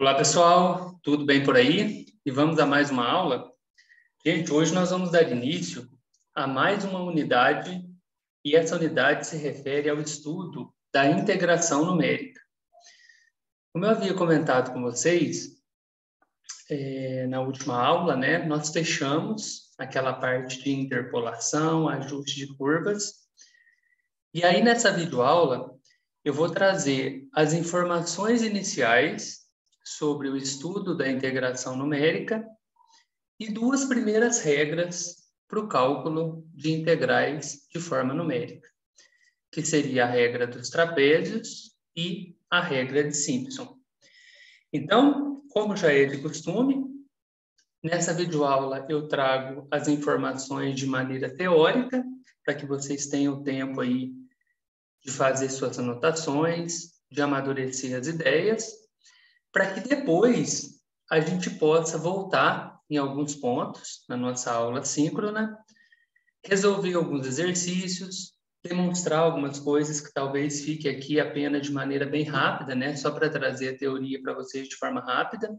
Olá, pessoal, tudo bem por aí? E vamos a mais uma aula? Gente, hoje nós vamos dar início a mais uma unidade, e essa unidade se refere ao estudo da integração numérica. Como eu havia comentado com vocês, na última aula, né, nós fechamos aquela parte de interpolação, ajuste de curvas, e aí nessa videoaula eu vou trazer as informações iniciais sobre o estudo da integração numérica e duas primeiras regras para o cálculo de integrais de forma numérica, que seria a regra dos trapézios e a regra de Simpson. Então, como já é de costume, nessa videoaula eu trago as informações de maneira teórica, para que vocês tenham tempo aí de fazer suas anotações, de amadurecer as ideias, para que depois a gente possa voltar em alguns pontos na nossa aula síncrona, resolver alguns exercícios, demonstrar algumas coisas que talvez fique aqui apenas de maneira bem rápida, né? Só para trazer a teoria para vocês de forma rápida.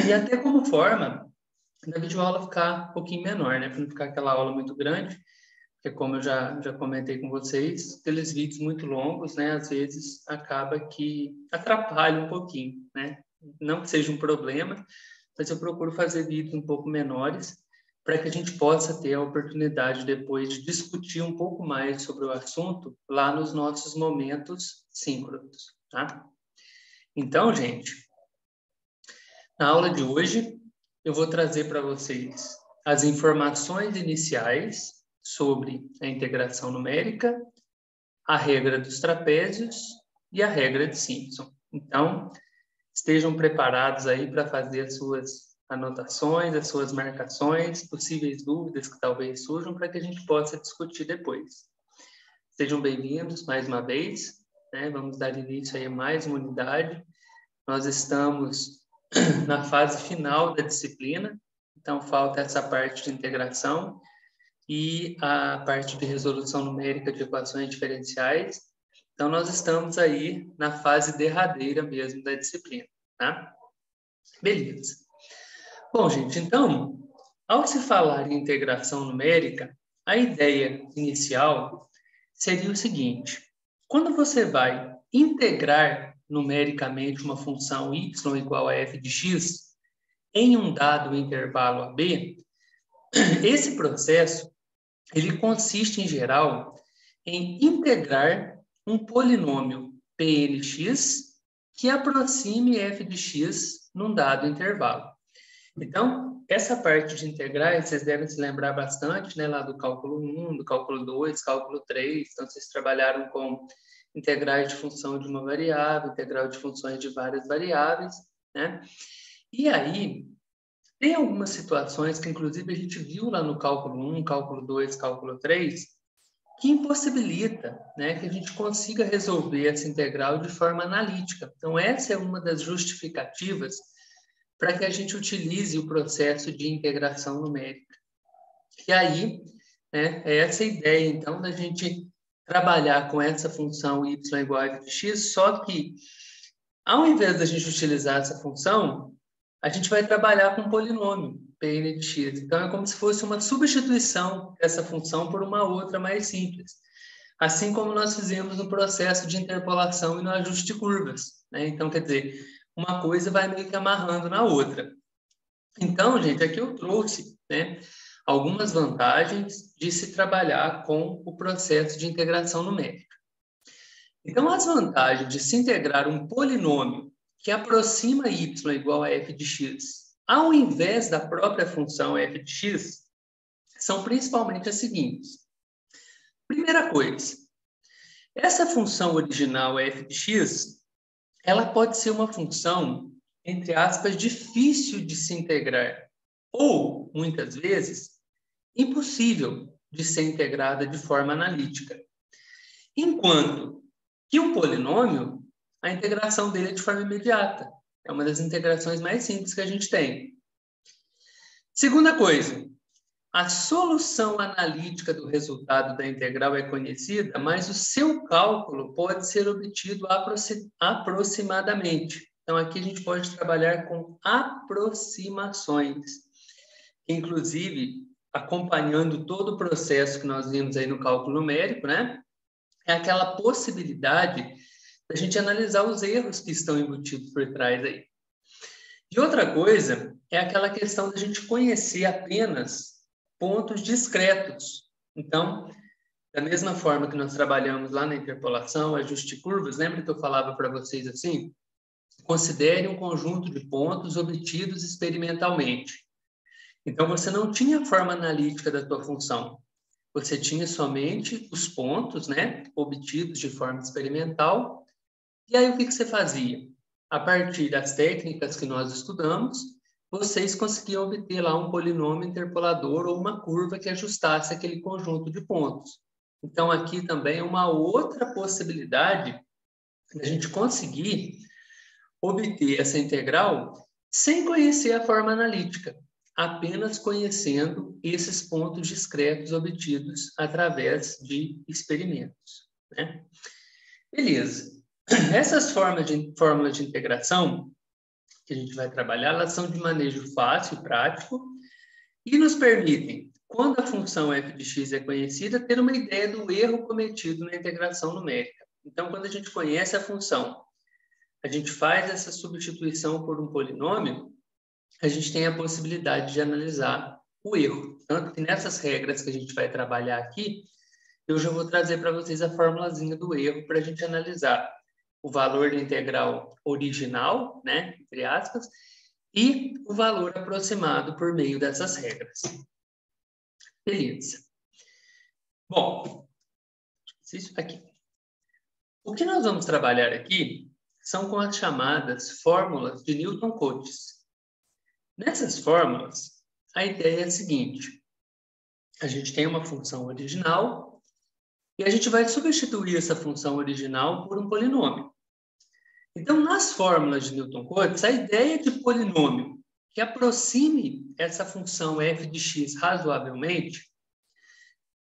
E até como forma da videoaula ficar um pouquinho menor, né? Para não ficar aquela aula muito grande, porque como eu já comentei com vocês, aqueles vídeos muito longos, né? Às vezes acaba que atrapalha um pouquinho, né? Não que seja um problema, mas eu procuro fazer vídeos um pouco menores para que a gente possa ter a oportunidade depois de discutir um pouco mais sobre o assunto lá nos nossos momentos síncronos, tá? Então, gente, na aula de hoje eu vou trazer para vocês as informações iniciais sobre a integração numérica, a regra dos trapézios e a regra de Simpson. Então, estejam preparados aí para fazer as suas anotações, as suas marcações, possíveis dúvidas que talvez surjam, para que a gente possa discutir depois. Sejam bem-vindos mais uma vez, né? Vamos dar início aí a mais uma unidade. Nós estamos na fase final da disciplina, então falta essa parte de integração e a parte de resolução numérica de equações diferenciais. Então, nós estamos aí na fase derradeira mesmo da disciplina, tá? Beleza. Bom, gente, então, ao se falar em integração numérica, a ideia inicial seria o seguinte: quando você vai integrar numericamente uma função y igual a f de x em um dado intervalo AB, esse processo ele consiste, em geral, em integrar um polinômio Pnx que aproxime f de x num dado intervalo. Então, essa parte de integrais, vocês devem se lembrar bastante, né, lá do cálculo 1, do cálculo 2, cálculo 3. Então, vocês trabalharam com integrais de função de uma variável, integral de funções de várias variáveis, né? E aí, tem algumas situações que, inclusive, a gente viu lá no cálculo 1, cálculo 2, cálculo 3, que impossibilita, né, que a gente consiga resolver essa integral de forma analítica. Então, essa é uma das justificativas para que a gente utilize o processo de integração numérica. E aí, né, é essa ideia, então, da gente trabalhar com essa função y igual a f de x, só que, ao invés da gente utilizar essa função, a gente vai trabalhar com um polinômio, Pn de x. Então, é como se fosse uma substituição dessa função por uma outra mais simples. Assim como nós fizemos no processo de interpolação e no ajuste de curvas, né? Então, quer dizer, uma coisa vai meio que amarrando na outra. Então, gente, aqui eu trouxe, né, algumas vantagens de se trabalhar com o processo de integração numérica. Então, as vantagens de se integrar um polinômio que aproxima y igual a f de x, ao invés da própria função f de x, são principalmente as seguintes. Primeira coisa, essa função original f de x, ela pode ser uma função, entre aspas, difícil de se integrar, ou, muitas vezes, impossível de ser integrada de forma analítica. Enquanto que o polinômio, a integração dele é de forma imediata. É uma das integrações mais simples que a gente tem. Segunda coisa, a solução analítica do resultado da integral é conhecida, mas o seu cálculo pode ser obtido aproximadamente. Então, aqui a gente pode trabalhar com aproximações, inclusive, acompanhando todo o processo que nós vimos aí no cálculo numérico, né? É aquela possibilidade da gente analisar os erros que estão embutidos por trás aí. E outra coisa é aquela questão da gente conhecer apenas pontos discretos. Então, da mesma forma que nós trabalhamos lá na interpolação, ajuste de curvas, lembra que eu falava para vocês assim? Considere um conjunto de pontos obtidos experimentalmente. Então, você não tinha a forma analítica da tua função. Você tinha somente os pontos, né, obtidos de forma experimental. E aí, o que você fazia? A partir das técnicas que nós estudamos, vocês conseguiam obter lá um polinômio interpolador ou uma curva que ajustasse aquele conjunto de pontos. Então, aqui também é uma outra possibilidade da gente conseguir obter essa integral sem conhecer a forma analítica, apenas conhecendo esses pontos discretos obtidos através de experimentos, né? Beleza. Essas fórmulas de integração que a gente vai trabalhar, elas são de manejo fácil e prático e nos permitem, quando a função f de x é conhecida, ter uma ideia do erro cometido na integração numérica. Então, quando a gente conhece a função, a gente faz essa substituição por um polinômio, a gente tem a possibilidade de analisar o erro. Tanto que nessas regras que a gente vai trabalhar aqui, eu já vou trazer para vocês a formulazinha do erro para a gente analisar o valor da integral original, né, entre aspas, e o valor aproximado por meio dessas regras. Beleza. Bom, isso aqui. O que nós vamos trabalhar aqui são com as chamadas fórmulas de Newton-Cotes. Nessas fórmulas, a ideia é a seguinte: a gente tem uma função original e a gente vai substituir essa função original por um polinômio. Então, nas fórmulas de Newton-Cotes, a ideia de polinômio que aproxime essa função f de x razoavelmente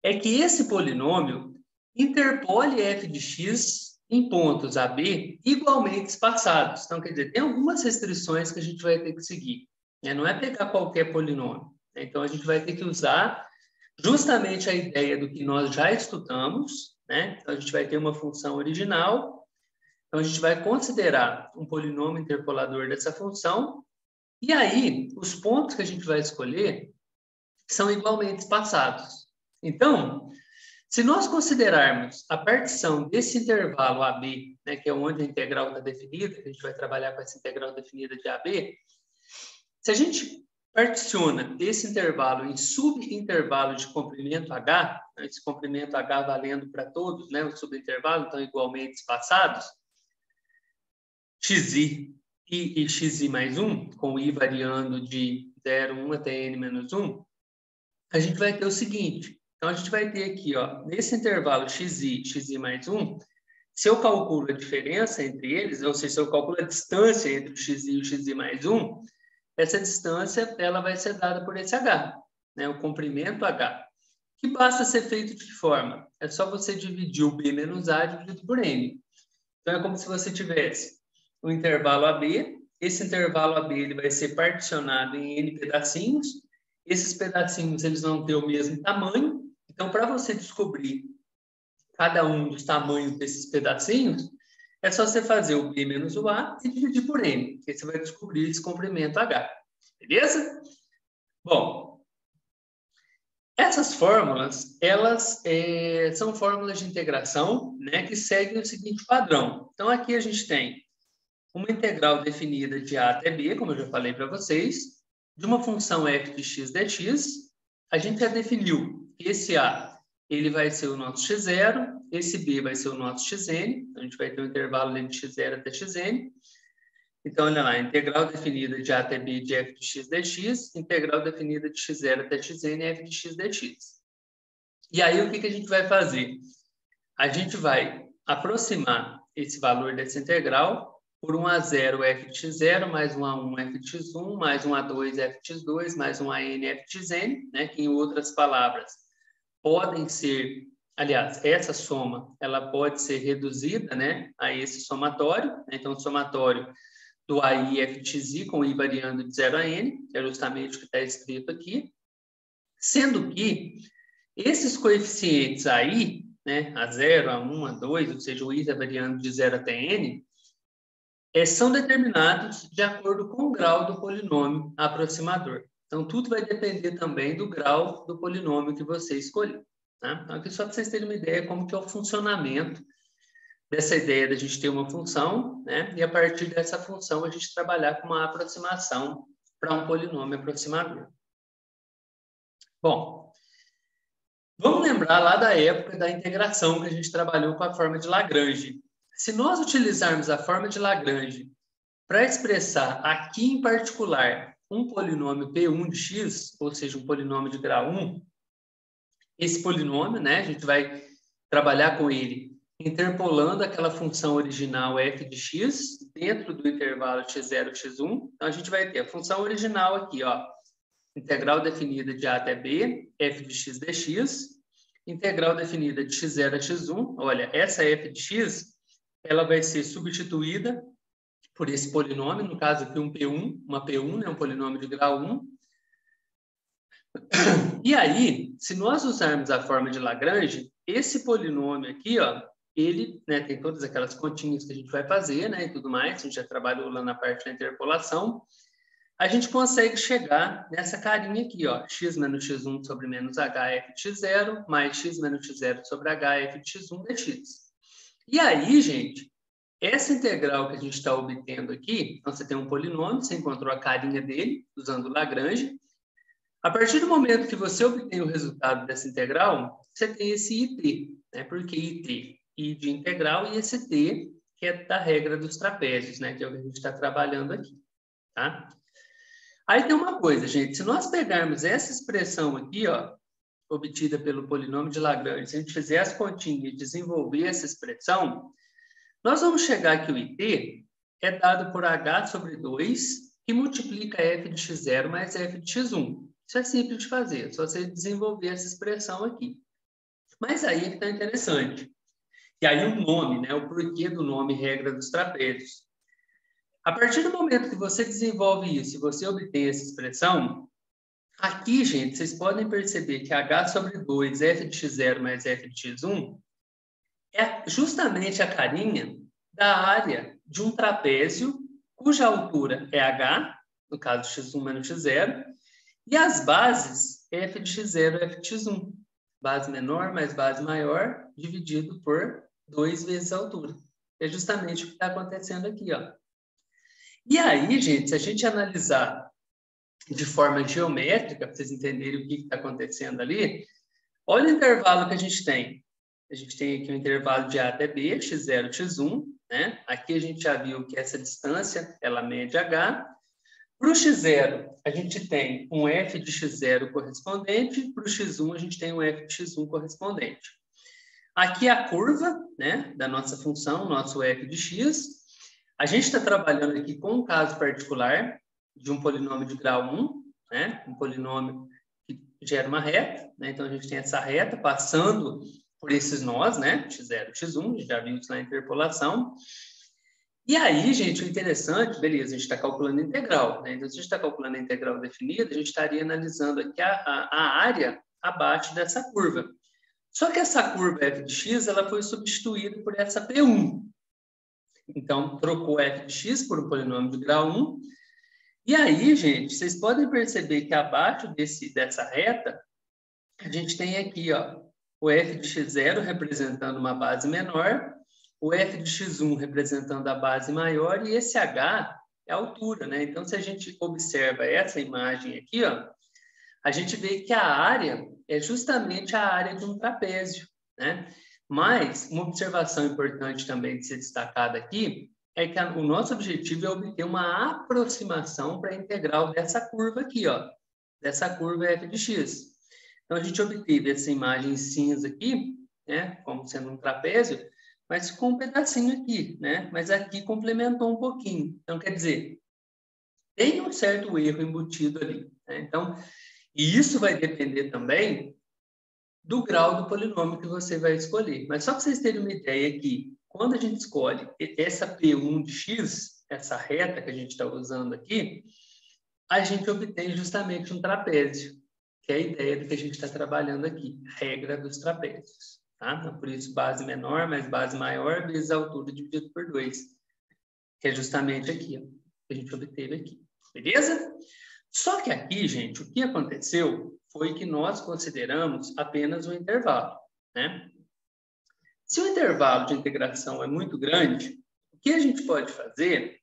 é que esse polinômio interpole f de x em pontos a, b igualmente espaçados. Então, quer dizer, tem algumas restrições que a gente vai ter que seguir. Não é pegar qualquer polinômio. Então, a gente vai ter que usar justamente a ideia do que nós já estudamos, né? Então, a gente vai ter uma função original. Então, a gente vai considerar um polinômio interpolador dessa função. E aí, os pontos que a gente vai escolher são igualmente espaçados. Então, se nós considerarmos a partição desse intervalo AB, né, que é onde a integral está definida, que a gente vai trabalhar com essa integral definida de AB, se a gente particiona esse intervalo em subintervalo de comprimento H, né, esse comprimento H valendo para todos, né, os subintervalos estão igualmente espaçados, xi e xi mais 1, com i variando de 0, 1 até n menos 1, a gente vai ter o seguinte. Então, a gente vai ter aqui, ó, nesse intervalo xi mais 1, se eu calculo a diferença entre eles, ou seja, se eu calculo a distância entre o xi e o xi mais 1, essa distância ela vai ser dada por esse h, né, o comprimento h, que basta ser feito de que forma? É só você dividir o b menos a dividido por n. Então, é como se você tivesse o intervalo AB, esse intervalo AB ele vai ser particionado em n pedacinhos, esses pedacinhos eles vão ter o mesmo tamanho, então, para você descobrir cada um dos tamanhos desses pedacinhos, é só você fazer o b menos o a e dividir por n, que você vai descobrir esse comprimento h. Beleza? Bom, essas fórmulas, elas são fórmulas de integração, né, que seguem o seguinte padrão. Então, aqui a gente tem uma integral definida de a até b, como eu já falei para vocês, de uma função f de x dx. A gente já definiu que esse a ele vai ser o nosso x0, esse b vai ser o nosso xn, então a gente vai ter um intervalo de x0 até xn. Então, olha lá, integral definida de a até b de f de x dx, integral definida de x0 até xn f de x dx. E aí, o que a gente vai fazer? A gente vai aproximar esse valor dessa integral por 1 a 0 f de x0, mais 1 a 1 f de x1, mais 1 a 2 f de x2, mais 1 a n f de xn, né? Que, em outras palavras, podem ser, aliás, essa soma, ela pode ser reduzida, né, a esse somatório, né? Então, o somatório do AI f de xi com i variando de 0 a n, que é justamente o que está escrito aqui, sendo que esses coeficientes aí, né, a 0, a 1, a 2, ou seja, o i está variando de 0 até n, são determinados de acordo com o grau do polinômio aproximador. Então, tudo vai depender também do grau do polinômio que você escolheu. Tá? Então, aqui só para vocês terem uma ideia como que é o funcionamento dessa ideia da gente ter uma função, né? E a partir dessa função a gente trabalhar com uma aproximação para um polinômio aproximador. Bom, vamos lembrar lá da época da integração que a gente trabalhou com a forma de Lagrange. Se nós utilizarmos a forma de Lagrange para expressar aqui em particular um polinômio P1 de x, ou seja, um polinômio de grau 1, esse polinômio, né, a gente vai trabalhar com ele interpolando aquela função original f de x dentro do intervalo x0 e x1. Então, a gente vai ter a função original aqui, ó, integral definida de a até b, f de x dx, integral definida de x0 a x1. Olha, essa f de x, ela vai ser substituída por esse polinômio, no caso aqui um P1, uma P1, né, um polinômio de grau 1. E aí, se nós usarmos a forma de Lagrange, esse polinômio aqui, ó, ele, né, tem todas aquelas continhas que a gente vai fazer, né, e tudo mais, a gente já trabalhou lá na parte da interpolação, a gente consegue chegar nessa carinha aqui, ó, x menos x1 sobre menos hf de x0, mais x menos x0 sobre hf de x1 dx. E aí, gente, essa integral que a gente está obtendo aqui, então você tem um polinômio, você encontrou a carinha dele, usando Lagrange. A partir do momento que você obtém o resultado dessa integral, você tem esse IT, né? Porque IT, I de integral, e esse T, que é da regra dos trapézios, né? Que é o que a gente está trabalhando aqui, tá? Aí tem uma coisa, gente, se nós pegarmos essa expressão aqui, ó, obtida pelo polinômio de Lagrange, se a gente fizer as continhas e desenvolver essa expressão, nós vamos chegar que o IT é dado por h sobre 2, que multiplica f de x0 mais f de x1. Isso é simples de fazer, é só você desenvolver essa expressão aqui. Mas aí é que está interessante. E aí o nome, né, o porquê do nome regra dos trapézios. A partir do momento que você desenvolve isso e você obtém essa expressão, aqui, gente, vocês podem perceber que h sobre 2, f de x0 mais f de x1, é justamente a carinha da área de um trapézio cuja altura é h, no caso x1 menos x0, e as bases f de x0 e f de x1. Base menor mais base maior, dividido por 2 vezes a altura. É justamente o que está acontecendo aqui, ó. E aí, gente, se a gente analisar de forma geométrica, para vocês entenderem o que está acontecendo ali, olha o intervalo que a gente tem. A gente tem aqui um intervalo de A até B, x0, x1, né? Aqui a gente já viu que essa distância, ela mede h. Para o x0, a gente tem um f de x0 correspondente, para o x1 a gente tem um f de x1 correspondente. Aqui é a curva, né, da nossa função, nosso f de x. A gente está trabalhando aqui com um caso particular de um polinômio de grau 1, né, um polinômio que gera uma reta, né, então a gente tem essa reta passando por esses nós, né, x0, x1, a gente já viu isso na interpolação. E aí, gente, o interessante, beleza, a gente está calculando a integral, né? Então, se a gente está calculando a integral definida, a gente estaria analisando aqui a área abaixo dessa curva. Só que essa curva f de x, ela foi substituída por essa P1. Então, trocou f de x por um polinômio de grau 1. E aí, gente, vocês podem perceber que abaixo dessa reta, a gente tem aqui, ó, o f de x0 representando uma base menor, o f de x1 representando a base maior e esse h é a altura, né? Então, se a gente observa essa imagem aqui, ó, a gente vê que a área é justamente a área de um trapézio, né? Mas uma observação importante também de ser destacada aqui é que o nosso objetivo é obter uma aproximação para a integral dessa curva aqui, ó, dessa curva f de x. Então, a gente obteve essa imagem cinza aqui, né, como sendo um trapézio, mas com um pedacinho aqui, né? Mas aqui complementou um pouquinho. Então, quer dizer, tem um certo erro embutido ali, né? Então, e isso vai depender também do grau do polinômio que você vai escolher. Mas só para vocês terem uma ideia aqui, quando a gente escolhe essa P1 de x, essa reta que a gente está usando aqui, a gente obtém justamente um trapézio, que é a ideia do que a gente está trabalhando aqui, regra dos trapézios. Tá? Então, por isso, base menor mais base maior vezes a altura dividido por 2, que é justamente aqui, ó, que a gente obteve aqui. Beleza? Só que aqui, gente, o que aconteceu foi que nós consideramos apenas um intervalo, né? Se o intervalo de integração é muito grande, o que a gente pode fazer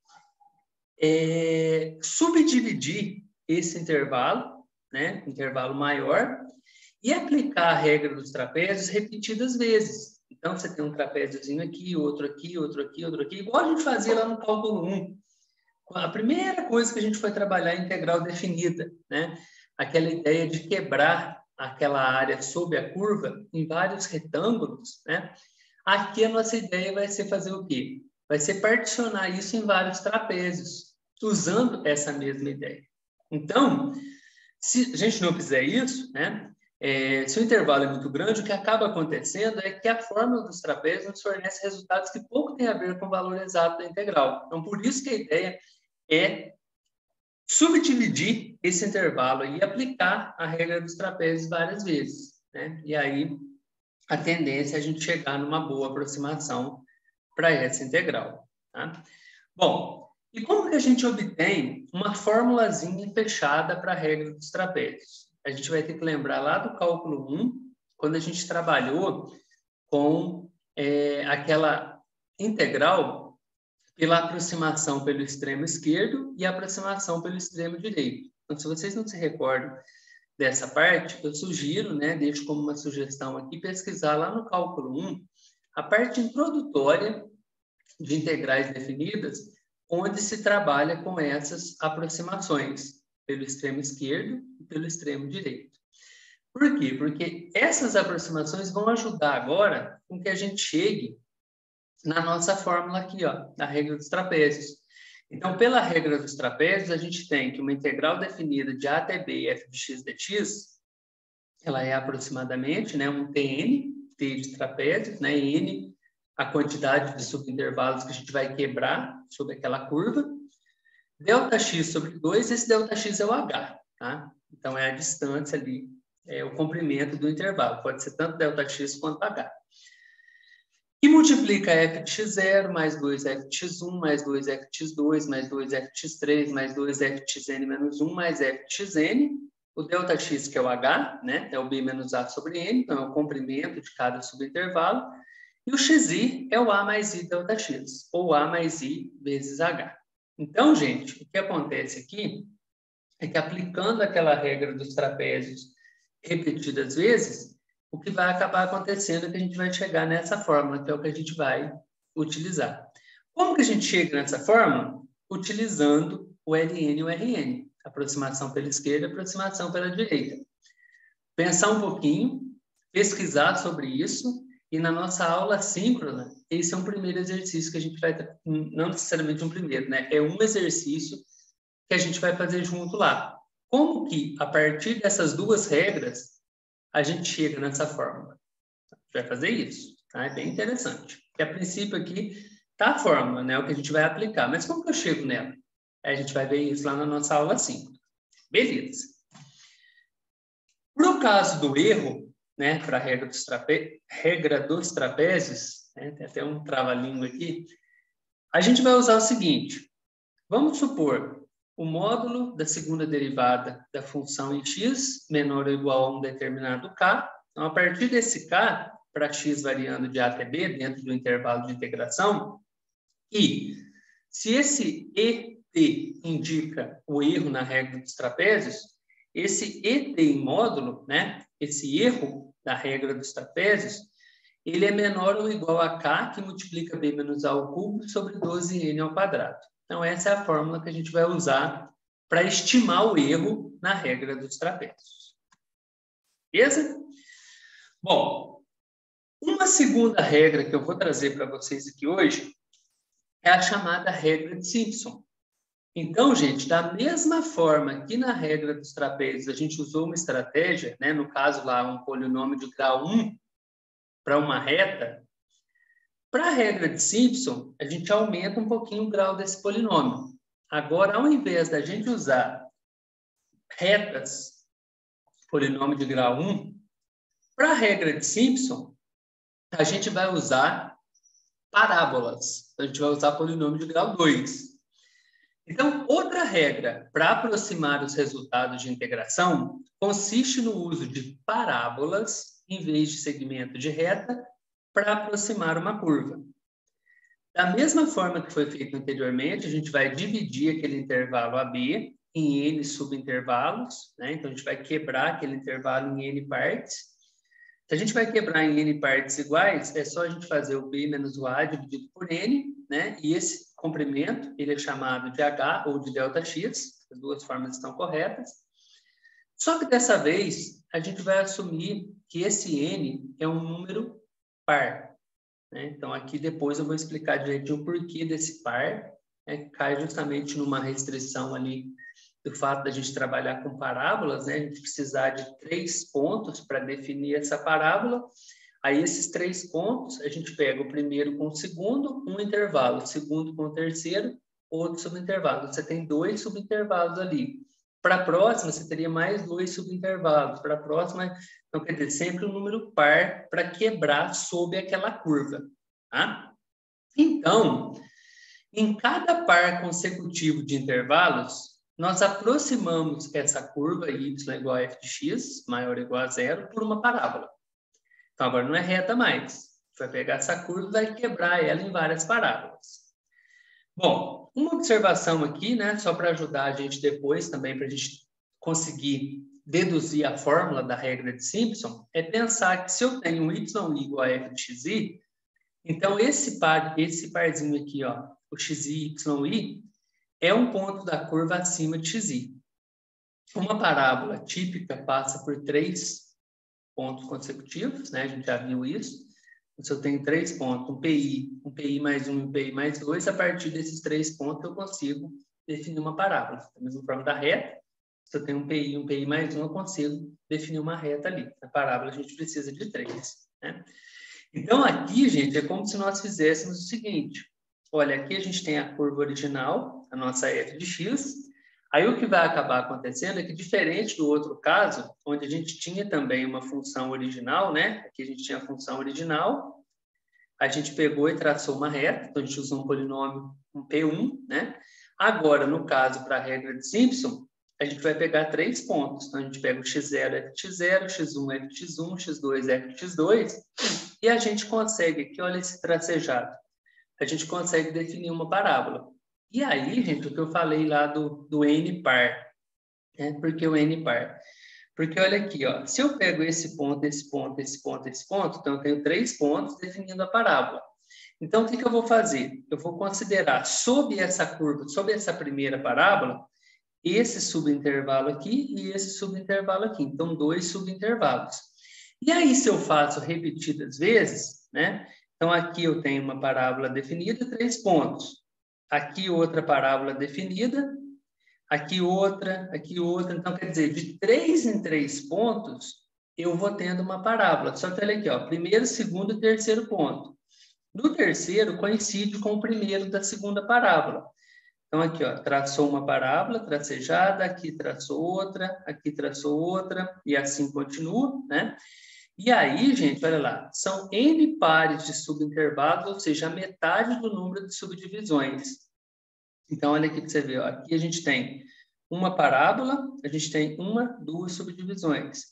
é subdividir esse intervalo, né, intervalo maior, e aplicar a regra dos trapézios repetidas vezes. Então, você tem um trapéziozinho aqui, outro aqui, outro aqui, outro aqui, igual a gente fazia lá no cálculo 1. A primeira coisa que a gente foi trabalhar é a integral definida, né? Aquela ideia de quebrar aquela área sob a curva em vários retângulos, né? Aqui a nossa ideia vai ser fazer o quê? Vai ser particionar isso em vários trapézios, usando essa mesma ideia. Então, se a gente não fizer isso, né? Se o intervalo é muito grande, o que acaba acontecendo é que a fórmula dos trapézios nos fornece resultados que pouco têm a ver com o valor exato da integral. Então, por isso que a ideia é subdividir esse intervalo e aplicar a regra dos trapézios várias vezes, né? E aí a tendência é a gente chegar numa boa aproximação para essa integral, tá? Bom, e como que a gente obtém uma formulazinha fechada para a regra dos trapézios? A gente vai ter que lembrar lá do cálculo 1, quando a gente trabalhou com aquela integral pela aproximação pelo extremo esquerdo e aproximação pelo extremo direito. Então, se vocês não se recordam dessa parte, eu sugiro, né, deixo como uma sugestão aqui, pesquisar lá no cálculo 1, a parte introdutória de integrais definidas, onde se trabalha com essas aproximações pelo extremo esquerdo e pelo extremo direito. Por quê? Porque essas aproximações vão ajudar agora com que a gente chegue na nossa fórmula aqui, ó, da regra dos trapézios. Então, pela regra dos trapézios, a gente tem que uma integral definida de a até b f de x dx, ela é aproximadamente, né, um tn, t de trapézios, né, n, a quantidade de subintervalos que a gente vai quebrar sobre aquela curva, Δx sobre 2, esse Δx é o h, tá? Então, é a distância ali, é o comprimento do intervalo, pode ser tanto Δx quanto h. E multiplica f de x0 mais 2f de x1 mais 2f de x2 mais 2f de x3 mais 2f de xn menos 1 mais f de xn. O Δx, que é o h, né? É o b menos a sobre n, então é o comprimento de cada subintervalo. E o xi é o a mais i Δx, ou a mais i vezes h. Então, gente, o que acontece aqui é que aplicando aquela regra dos trapézios repetidas vezes, o que vai acabar acontecendo é que a gente vai chegar nessa fórmula, que é o que a gente vai utilizar. Como que a gente chega nessa fórmula? Utilizando o ln e o rn, aproximação pela esquerda e aproximação pela direita. Pensar um pouquinho, pesquisar sobre isso, e na nossa aula síncrona, esse é um primeiro exercício que a gente vai, não necessariamente um primeiro, né? É um exercício que a gente vai fazer junto lá. Como que, a partir dessas duas regras, a gente chega nessa fórmula? A gente vai fazer isso, tá? É bem interessante. Porque, a princípio, aqui está a fórmula, né? O que a gente vai aplicar. Mas como que eu chego nela? Aí a gente vai ver isso lá na nossa aula 5. Beleza. Para o caso do erro, né, para a regra dos trapézios, né, tem até um trava-língua aqui, a gente vai usar o seguinte. Vamos supor o módulo da segunda derivada da função em x menor ou igual a um determinado k. Então, a partir desse k, para x variando de a até b, dentro do intervalo de integração, e se esse et indica o erro na regra dos trapézios, esse et em módulo, né, esse erro da regra dos trapézios, ele é menor ou igual a k, que multiplica b menos a ao cubo sobre 12n ao quadrado. Então, essa é a fórmula que a gente vai usar para estimar o erro na regra dos trapézios. Beleza? Bom, uma segunda regra que eu vou trazer para vocês aqui hoje é a chamada regra de Simpson. Então, gente, da mesma forma que na regra dos trapézios a gente usou uma estratégia, né, no caso lá, um polinômio de grau 1 para uma reta, Para a regra de Simpson, a gente aumenta um pouquinho o grau desse polinômio. Agora, ao invés da gente usar retas, polinômio de grau 1, para a regra de Simpson, a gente vai usar parábolas. A gente vai usar polinômio de grau 2. Então, outra regra para aproximar os resultados de integração consiste no uso de parábolas em vez de segmento de reta para aproximar uma curva. Da mesma forma que foi feito anteriormente, a gente vai dividir aquele intervalo AB em N subintervalos, né? Então, a gente vai quebrar aquele intervalo em N partes. Se a gente vai quebrar em N partes iguais, é só a gente fazer o B menos o A dividido por N, né? E esse comprimento, ele é chamado de H ou de ΔX, as duas formas estão corretas. Só que dessa vez, a gente vai assumir que esse N é um número par, né? Então, aqui depois eu vou explicar direitinho o porquê desse par, né? Cai justamente numa restrição ali do fato da gente trabalhar com parábolas, né? A gente precisar de 3 pontos para definir essa parábola. Aí, esses 3 pontos, a gente pega o primeiro com o segundo, um intervalo, o segundo com o terceiro, outro subintervalo. Você tem 2 subintervalos ali. Para a próxima, você teria mais 2 subintervalos. Para a próxima, então, quer dizer, sempre um número par para quebrar sob aquela curva. Tá? Então, em cada par consecutivo de intervalos, nós aproximamos essa curva y igual a f de x, maior ou igual a 0, por uma parábola. Então, agora não é reta mais. A gente vai pegar essa curva e vai quebrar ela em várias parábolas. Bom, uma observação aqui, né, só para ajudar a gente depois também, para a gente conseguir deduzir a fórmula da regra de Simpson, é pensar que se eu tenho um y igual a f de xi, então esse parzinho aqui, ó, o xi, yi, é um ponto da curva acima de xi. Uma parábola típica passa por 3 pontos consecutivos, né? A gente já viu isso. Se eu tenho 3 pontos, um PI mais 1 e um PI mais 2, a partir desses 3 pontos eu consigo definir uma parábola. Da mesma forma da reta, se eu tenho um PI mais 1, eu consigo definir uma reta ali. Na parábola a gente precisa de 3, né? Então aqui, gente, é como se nós fizéssemos o seguinte. Olha, aqui a gente tem a curva original, a nossa f de x. Aí o que vai acabar acontecendo é que, diferente do outro caso, onde a gente tinha também uma função original, né? Aqui a gente tinha a função original, a gente pegou e traçou uma reta, então a gente usou um polinômio, um P1, né? Agora, no caso, para a regra de Simpson, a gente vai pegar 3 pontos. Então, a gente pega o x0, f de x0, x1, f de x1, x2, f de x2, e a gente consegue, aqui, olha esse tracejado, a gente consegue definir uma parábola. E aí, gente, o que eu falei lá do N par, né? Por que o N par? Porque olha aqui, ó, se eu pego esse ponto, esse ponto, esse ponto, esse ponto, então eu tenho 3 pontos definindo a parábola. Então, o que eu vou fazer? Eu vou considerar sob essa curva, sob essa primeira parábola, esse subintervalo aqui e esse subintervalo aqui. Então, 2 subintervalos. E aí, se eu faço repetidas vezes, né? Então, aqui eu tenho uma parábola definida, 3 pontos. Aqui outra parábola definida, aqui outra, aqui outra. Então, quer dizer, de 3 em 3 pontos, eu vou tendo uma parábola. Só que olha aqui, ó, primeiro, segundo e terceiro ponto. No terceiro, coincide com o primeiro da segunda parábola. Então, aqui, ó, traçou uma parábola tracejada, aqui traçou outra, e assim continua, né? E aí, gente, olha lá, são N pares de subintervalos, ou seja, a metade do número de subdivisões. Então, olha aqui para você ver, ó, aqui a gente tem uma parábola, a gente tem 1, 2 subdivisões.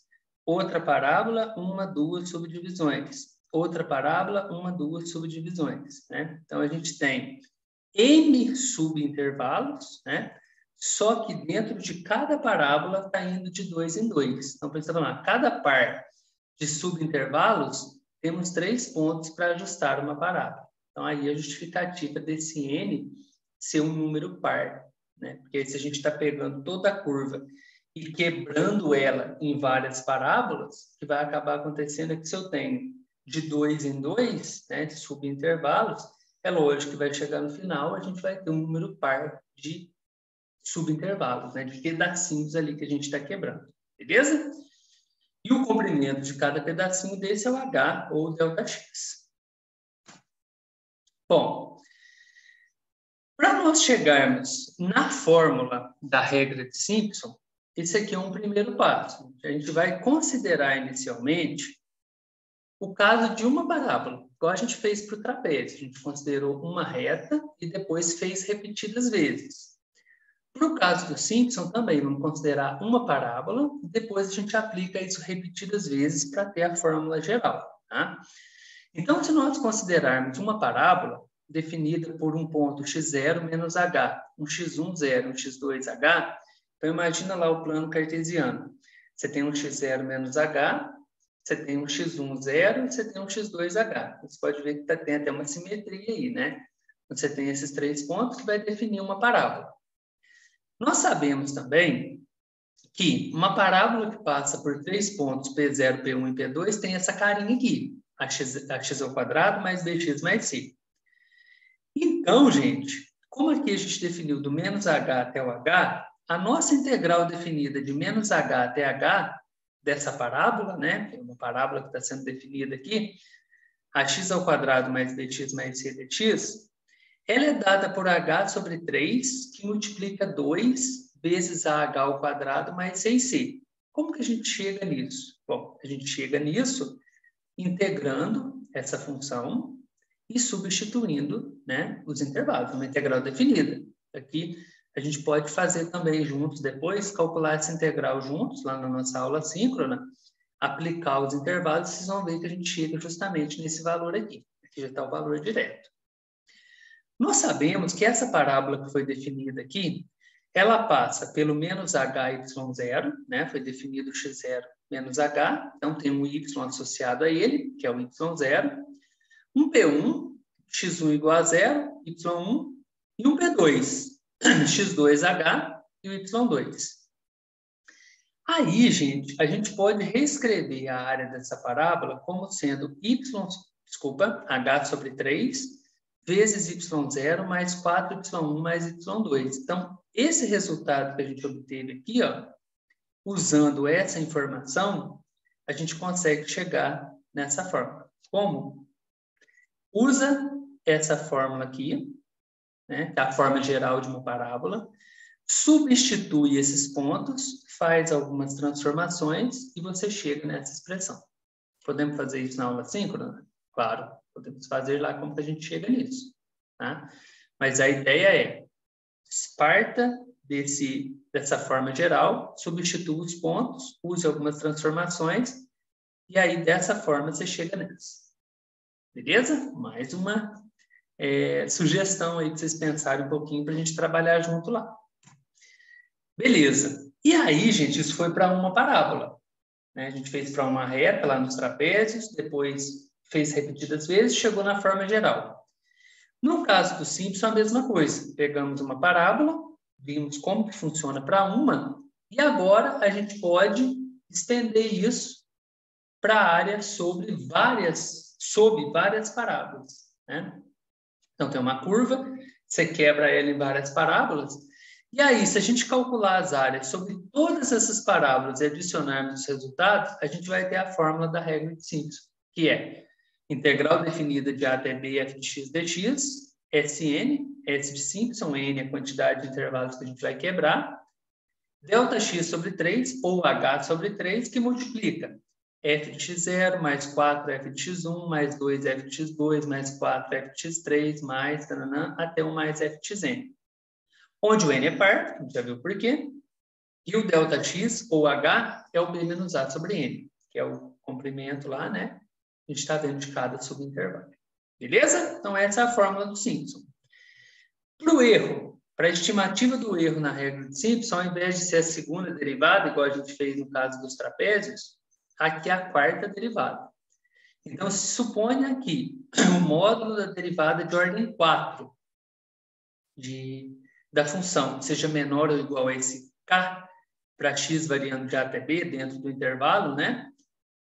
Outra parábola, 1, 2 subdivisões. Outra parábola, 1, 2 subdivisões, né? Então, a gente tem N subintervalos, né? Só que dentro de cada parábola está indo de 2 em 2. Então, pensando lá, cada par de subintervalos, temos 3 pontos para ajustar uma parábola. Então, aí a justificativa desse N ser um número par, né? Porque se a gente está pegando toda a curva e quebrando ela em várias parábolas, o que vai acabar acontecendo é que se eu tenho de 2 em 2, né, de subintervalos, é lógico que vai chegar no final, a gente vai ter um número par de subintervalos, né, de pedacinhos ali que a gente está quebrando, beleza? E o comprimento de cada pedacinho desse é o H ou ΔX. Bom, para nós chegarmos na fórmula da regra de Simpson, esse aqui é um primeiro passo. A gente vai considerar inicialmente o caso de uma parábola, igual a gente fez para o trapézio. A gente considerou uma reta e depois fez repetidas vezes. Para o caso do Simpson, também vamos considerar uma parábola e depois a gente aplica isso repetidas vezes para ter a fórmula geral. Tá? Então, se nós considerarmos uma parábola definida por um ponto x0 menos h, um x1, 0, um x2, h, então imagina lá o plano cartesiano. Você tem um x0 menos h, você tem um x1, 0 e você tem um x2, h. Você pode ver que tem até uma simetria aí, né? Você tem esses 3 pontos que vai definir uma parábola. Nós sabemos também que uma parábola que passa por 3 pontos, P0, P1 e P2, tem essa carinha aqui, ax ao quadrado mais bx mais c. Então, gente, como aqui a gente definiu do menos h até o h, a nossa integral definida de menos h até h, dessa parábola, né, que é uma parábola que está sendo definida aqui, ax ao quadrado mais bx mais c dx, ela é dada por h sobre 3, que multiplica 2 vezes ah ao quadrado mais 6c. Como que a gente chega nisso? Bom, a gente chega nisso integrando essa função e substituindo, né, os intervalos, uma integral definida. Aqui a gente pode fazer também juntos depois, calcular essa integral juntos, lá na nossa aula síncrona, aplicar os intervalos, vocês vão ver que a gente chega justamente nesse valor aqui. Aqui já está o valor direto. Nós sabemos que essa parábola que foi definida aqui, ela passa pelo menos hy0, né? Foi definido x0 menos h, então tem um y associado a ele, que é o y0, um P1, x1 igual a 0, y1, e um P2, x2h e o y2. Aí, gente, a gente pode reescrever a área dessa parábola como sendo h sobre 3, vezes y0 mais 4y1 mais y2. Então, esse resultado que a gente obteve aqui, ó, usando essa informação, a gente consegue chegar nessa fórmula. Como? Usa essa fórmula aqui, né, que é a forma geral de uma parábola, substitui esses pontos, faz algumas transformações e você chega nessa expressão. Podemos fazer isso na aula síncrona? Claro. Podemos fazer lá como que a gente chega nisso. Tá? Mas a ideia é, parta dessa forma geral, substitua os pontos, use algumas transformações, e aí dessa forma você chega nessa. Beleza? Mais uma sugestão aí para vocês pensarem um pouquinho para a gente trabalhar junto lá. Beleza. E aí, gente, isso foi para uma parábola. Né? A gente fez para uma reta lá nos trapézios, depois fez repetidas vezes, chegou na forma geral. No caso do Simpson, a mesma coisa. Pegamos uma parábola, vimos como que funciona para uma, e agora a gente pode estender isso para a área sob várias parábolas. Né? Então, tem uma curva, você quebra ela em várias parábolas, e aí, se a gente calcular as áreas sobre todas essas parábolas e adicionarmos os resultados, a gente vai ter a fórmula da regra de Simpson, que é integral definida de a até b f de x dx, Sn, S de Simpson, n é a quantidade de intervalos que a gente vai quebrar, delta x sobre 3, ou h sobre 3, que multiplica f de x0 mais 4f de x1 mais 2f de x2 mais 4f de x3 mais tananã, até o mais f de xn. Onde o n é par, a gente já viu por quê, e o delta x, ou h, é o b menos a sobre n, que é o comprimento lá, né? A gente está vendo de cada subintervalo. Beleza? Então, essa é a fórmula do Simpson. Para o erro, para a estimativa do erro na regra de Simpson, ao invés de ser a segunda derivada, igual a gente fez no caso dos trapézios, aqui é a quarta derivada. Então, se suponha que o módulo da derivada de ordem 4 da função seja menor ou igual a esse k para x variando de a até b dentro do intervalo, né?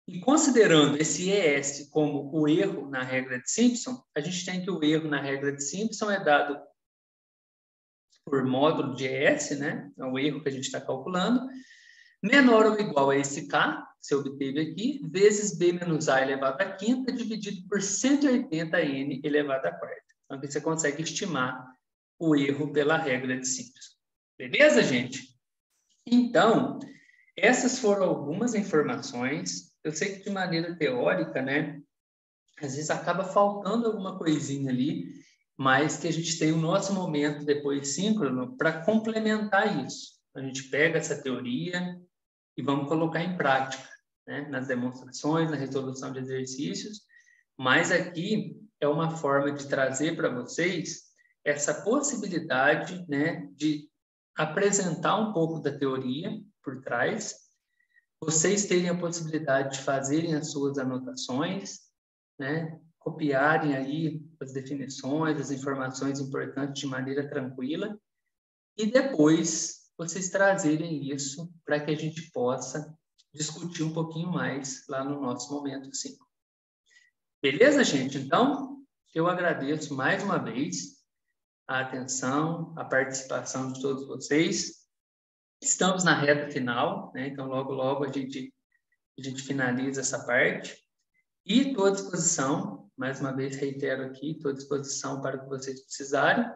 E considerando esse ES como o erro na regra de Simpson, a gente tem que o erro na regra de Simpson é dado por módulo de ES, né? É o erro que a gente está calculando, menor ou igual a esse K, que você obteve aqui, vezes B menos A elevado à quinta, dividido por 180N elevado à quarta. Então, aqui você consegue estimar o erro pela regra de Simpson. Beleza, gente? Então, essas foram algumas informações. Eu sei que de maneira teórica, né? Às vezes acaba faltando alguma coisinha ali, mas que a gente tem o nosso momento depois síncrono para complementar isso. A gente pega essa teoria e vamos colocar em prática, né? Nas demonstrações, na resolução de exercícios, mas aqui é uma forma de trazer para vocês essa possibilidade, né, de apresentar um pouco da teoria por trás, vocês terem a possibilidade de fazerem as suas anotações, né, copiarem aí as definições, as informações importantes de maneira tranquila, e depois vocês trazerem isso para que a gente possa discutir um pouquinho mais lá no nosso momento 5. Beleza, gente? Então, eu agradeço mais uma vez a atenção, a participação de todos vocês. Estamos na reta final, né? Então, logo, logo a gente finaliza essa parte. E estou à disposição, mais uma vez reitero aqui, estou à disposição para o que vocês precisarem.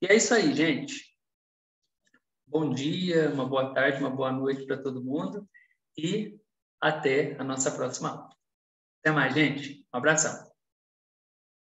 E é isso aí, gente. Bom dia, uma boa tarde, uma boa noite para todo mundo e até a nossa próxima aula. Até mais, gente. Um abração.